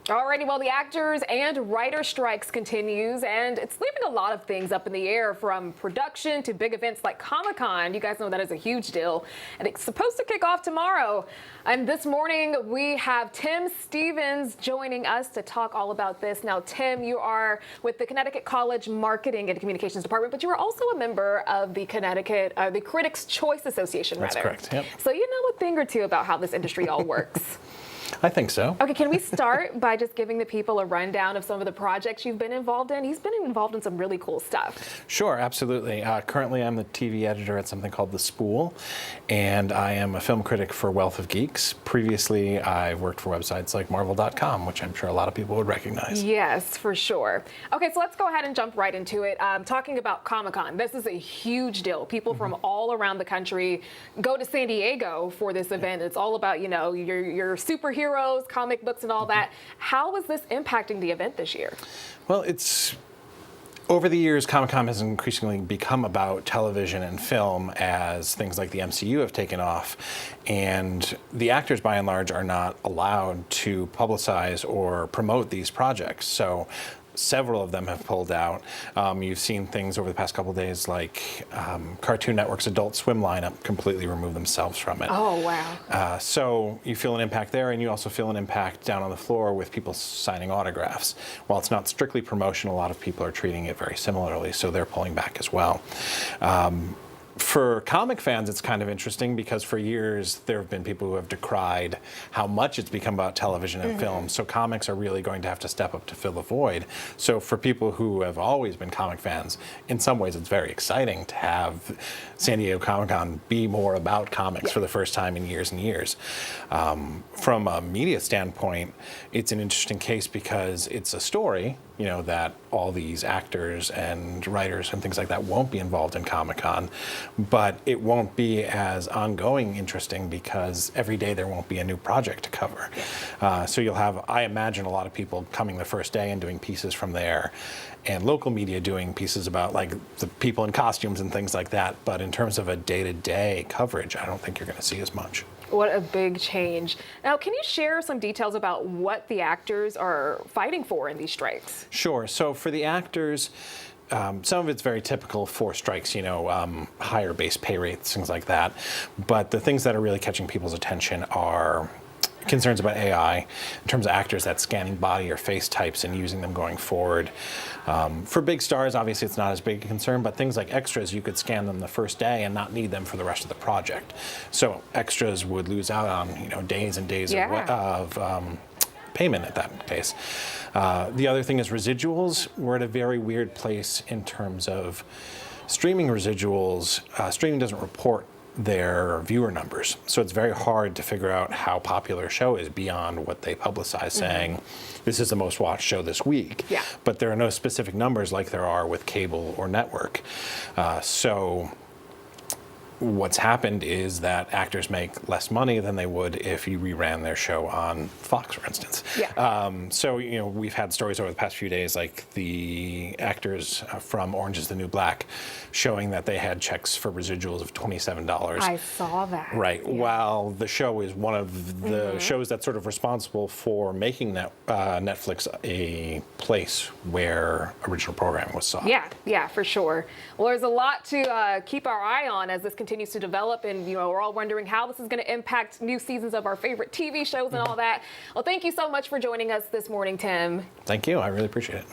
Alrighty, well, the actors and writer strikes continues, and it's leaving a lot of things up in the air, from production to big events like ComicCon. You guys know that is a huge deal, and it's supposed to kick off tomorrow. And this morning, we have Tim Stevens joining us to talk all about this. Now, Tim, you are with the Connecticut College Marketing and Communications Department, but you are also a member of the the Critics' Choice Association, That's correct, yep. So you know a thing or two about how this industry all works. I think so. Okay, can we start by just giving the people a rundown of some of the projects you've been involved in? He's been involved in some really cool stuff. Sure, absolutely. Currently, I'm the TV editor at something called The Spool, and I am a film critic for Wealth of Geeks. Previously, I've worked for websites like Marvel.com, which I'm sure a lot of people would recognize. Yes, for sure. Okay, so let's go ahead and jump right into it. Talking about Comic-Con, this is a huge deal. People from all around the country go to San Diego for this event. It's all about, you know, your superheroes, comic books, and all that. How is this impacting the event this year? Well, over the years, Comic-Con has increasingly become about television and film as things like the MCU have taken off. And the actors, by and large, are not allowed to publicize or promote these projects. So several of them have pulled out. You've seen things over the past couple of days like Cartoon Network's Adult Swim lineup completely remove themselves from it. Oh, wow. So you feel an impact there, and you also feel an impact down on the floor with people signing autographs. While it's not strictly promotional, a lot of people are treating it very similarly, so they're pulling back as well. For comic fans, it's kind of interesting because for years there have been people who have decried how much it's become about television and film. So comics are really going to have to step up to fill the void. So for people who have always been comic fans, in some ways it's very exciting to have San Diego Comic-Con be more about comics for the first time in years and years. From a media standpoint, it's an interesting case because it's a story, you know, that all these actors and writers and things like that won't be involved in Comic-Con, but it won't be as ongoing interesting because every day there won't be a new project to cover. So you'll have, I imagine, a lot of people coming the first day and doing pieces from there, and local media doing pieces about like the people in costumes and things like that. But in terms of a day-to-day coverage, I don't think you're going to see as much. What a big change. Now, can you share some details about what the actors are fighting for in these strikes? Sure. So for the actors, some of it's very typical for strikes, you know, higher base pay rates, things like that. But the things that are really catching people's attention are concerns about AI in terms of actors that scanning body or face types and using them going forward. For big stars, obviously it's not as big a concern, but things like extras, you could scan them the first day and not need them for the rest of the project. So extras would lose out on, you know, days and days of payment at that case. The other thing is residuals. We're at a very weird place in terms of streaming residuals. Streaming doesn't report their viewer numbers, so it's very hard to figure out how popular a show is beyond what they publicize, saying this is the most watched show this week. But there are no specific numbers like there are with cable or network. So what's happened is that actors make less money than they would if you reran their show on Fox, for instance. So, you know, we've had stories over the past few days like the actors from Orange is the New Black showing that they had checks for residuals of $27. I saw that. Right. While the show is one of the shows that's sort of responsible for making that Netflix a place where original programming was sought. Yeah, for sure. Well, there's a lot to keep our eye on as this continues to develop, and you know, we're all wondering how this is going to impact new seasons of our favorite TV shows and all that. Well, thank you so much for joining us this morning, Tim. Thank you. I really appreciate it.